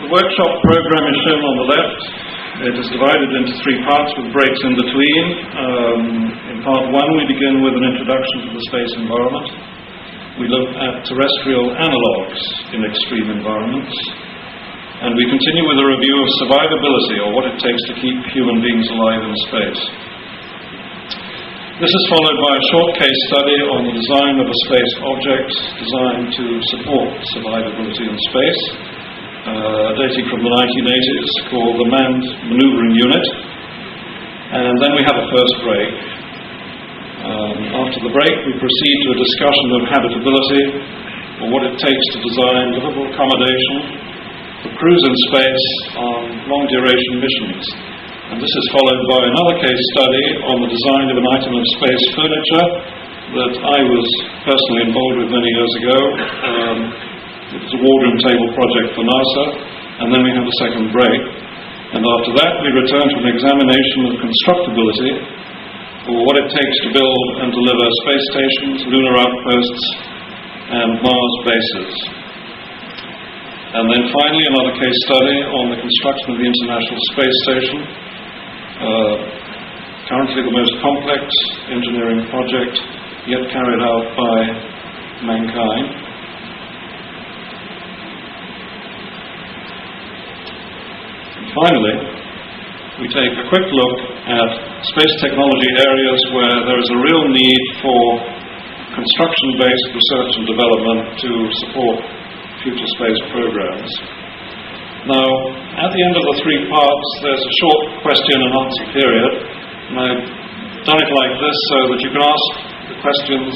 The workshop program is shown on the left. It is divided into three parts with breaks in between. In part one, we begin with an introduction to the space environment. We look at terrestrial analogues in extreme environments. And we continue with a review of survivability, or what it takes to keep human beings alive in space. This is followed by a short case study on the design of a space object designed to support survivability in space, dating from the 1980s, called the Manned Maneuvering Unit. And then we have a first break. After the break, we proceed to a discussion of habitability, or what it takes to design livable accommodation for crews in space on long-duration missions. And this is followed by another case study on the design of an item of space furniture that I was personally involved with many years ago. It was a wardroom table project for NASA, and then we have a second break. And after that, we return to an examination of constructability, or what it takes to build and deliver space stations, lunar outposts, and Mars bases. And then finally, another case study on the construction of the International Space Station, currently the most complex engineering project yet carried out by mankind. Finally, we take a quick look at space technology areas where there is a real need for construction-based research and development to support future space programs. Now, at the end of the three parts, there's a short question and answer period, and I've done it like this so that you can ask the questions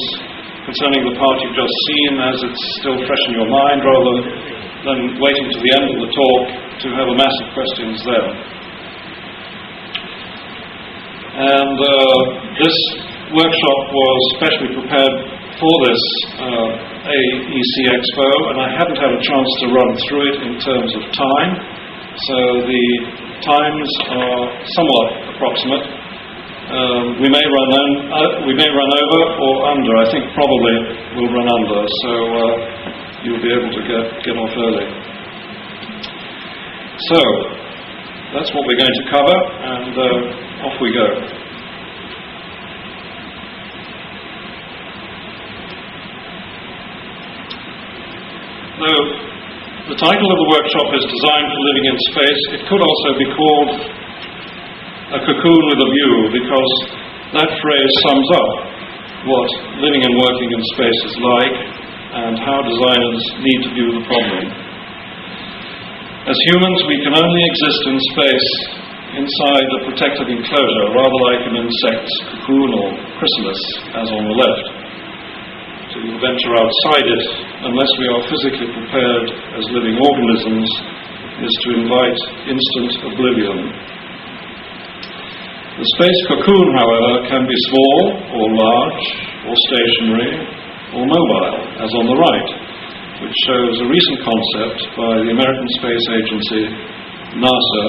concerning the part you've just seen as it's still fresh in your mind, rather than waiting to the end of the talk to have a mass of questions there. And this workshop was specially prepared for this AECWORLDEXPO, and I haven't had a chance to run through it in terms of time, so the times are somewhat approximate. We may run over or under. I think probably we'll run under, so you'll be able to get off early. So, that's what we're going to cover, and off we go. Now, the title of the workshop is Design for Living in Space. It could also be called A Cocoon with a View, because that phrase sums up what living and working in space is like, and how designers need to view the problem. As humans, we can only exist in space inside a protective enclosure, rather like an insect's cocoon or chrysalis, as on the left. To venture outside it, unless we are physically prepared as living organisms, is to invite instant oblivion. The space cocoon, however, can be small or large, or stationary, or mobile, as on the right, which shows a recent concept by the American Space Agency, NASA,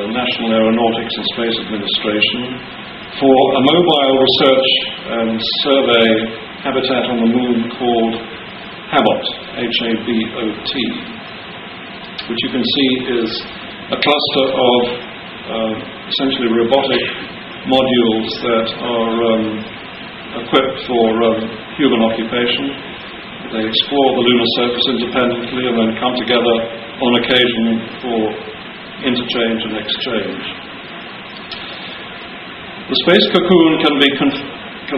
National Aeronautics and Space Administration, for a mobile research and survey habitat on the moon called HABOT, H-A-B-O-T, which you can see is a cluster of essentially robotic modules that are equipped for human occupation. They explore the lunar surface independently and then come together on occasion for interchange and exchange. The space cocoon can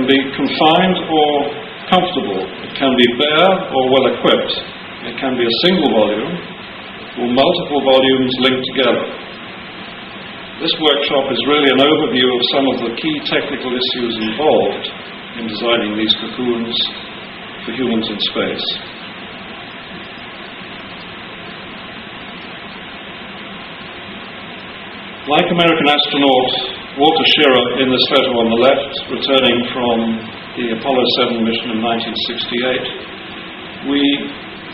be confined or comfortable. It can be bare or well equipped. It can be a single volume or multiple volumes linked together. This workshop is really an overview of some of the key technical issues involved in designing these cocoons for humans in space. Like American astronaut Walter Schirra in this photo on the left, returning from the Apollo 7 mission in 1968, we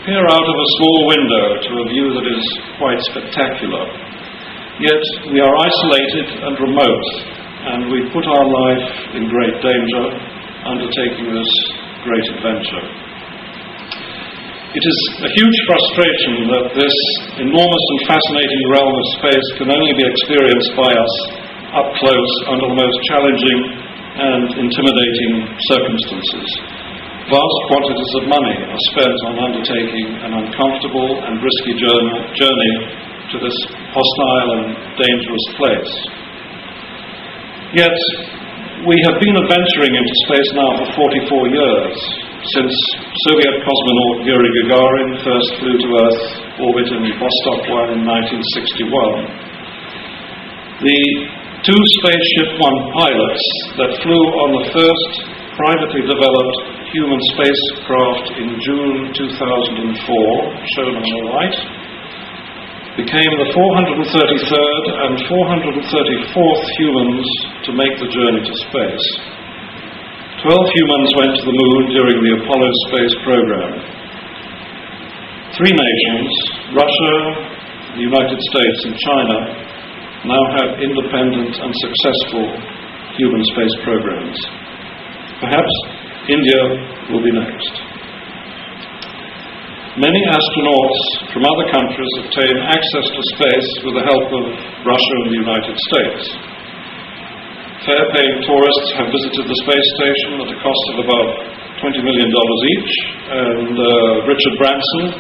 peer out of a small window to a view that is quite spectacular. Yet we are isolated and remote, and we put our life in great danger undertaking this great adventure. It is a huge frustration that this enormous and fascinating realm of space can only be experienced by us up close under the most challenging and intimidating circumstances. Vast quantities of money are spent on undertaking an uncomfortable and risky journey to this hostile and dangerous place. Yet, we have been adventuring into space now for 44 years, since Soviet cosmonaut Yuri Gagarin first flew to Earth orbit in Vostok 1 in 1961. The two Spaceship One pilots that flew on the first privately developed human spacecraft in June 2004, shown on the right, became the 433rd and 434th humans to make the journey to space. 12 humans went to the moon during the Apollo space program. 3 nations, Russia, the United States and China, now have independent and successful human space programs. Perhaps India will be next. Many astronauts from other countries obtain access to space with the help of Russia and the United States. Fare-paying tourists have visited the space station at a cost of about $20 million each, and Richard Branson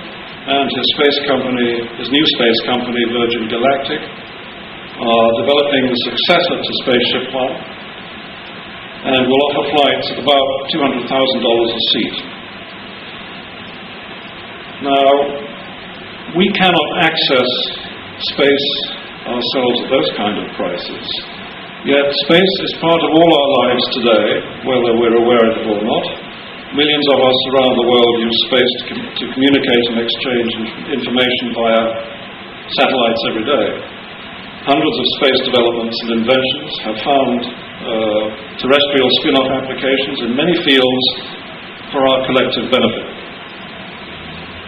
and his new space company, Virgin Galactic, are developing the successor to Spaceship One and will offer flights at about $200,000 a seat. Now, we cannot access space ourselves at those kind of prices. Yet space is part of all our lives today, whether we're aware of it or not. Millions of us around the world use space to communicate and exchange information via satellites every day. Hundreds of space developments and inventions have found terrestrial spin-off applications in many fields for our collective benefit.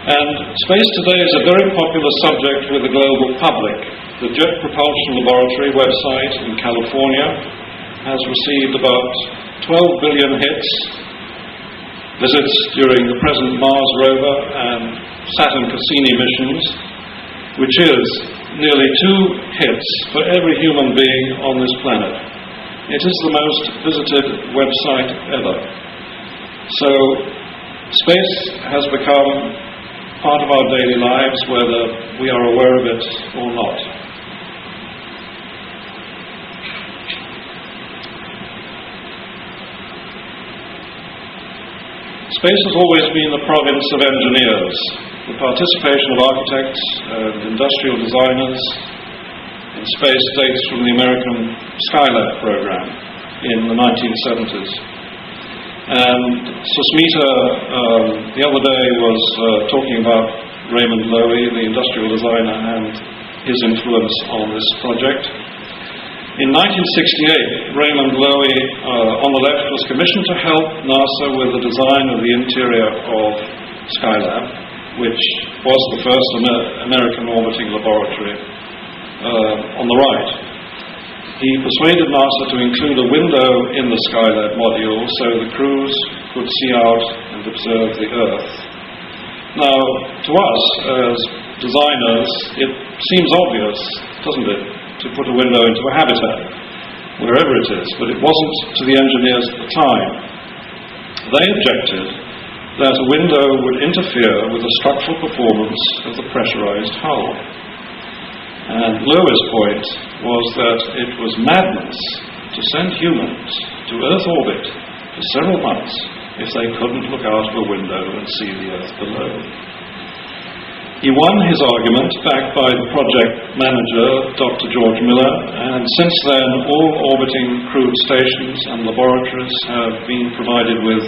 And space today is a very popular subject with the global public. The Jet Propulsion Laboratory website in California has received about 12 billion visits during the present Mars rover and Saturn Cassini missions, which is nearly 2 hits for every human being on this planet. It is the most visited website ever. So, space has become part of our daily lives, whether we are aware of it or not. Space has always been the province of engineers. The participation of architects and industrial designers in space dates from the American Skylab program in the 1970s. And Susmita the other day was talking about Raymond Loewy, the industrial designer, and his influence on this project. In 1968, Raymond Loewy, on the left, was commissioned to help NASA with the design of the interior of Skylab, which was the first American orbiting laboratory. On the right, he persuaded NASA to include a window in the Skylab module so the crews could see out and observe the Earth. Now, to us as designers, it seems obvious, doesn't it, to put a window into a habitat, wherever it is, but it wasn't to the engineers at the time. They objected that a window would interfere with the structural performance of the pressurized hull. And Loewy's point was that it was madness to send humans to Earth orbit for several months if they couldn't look out of a window and see the Earth below. He won his argument, backed by the project manager, Dr. George Miller, and since then all orbiting crewed stations and laboratories have been provided with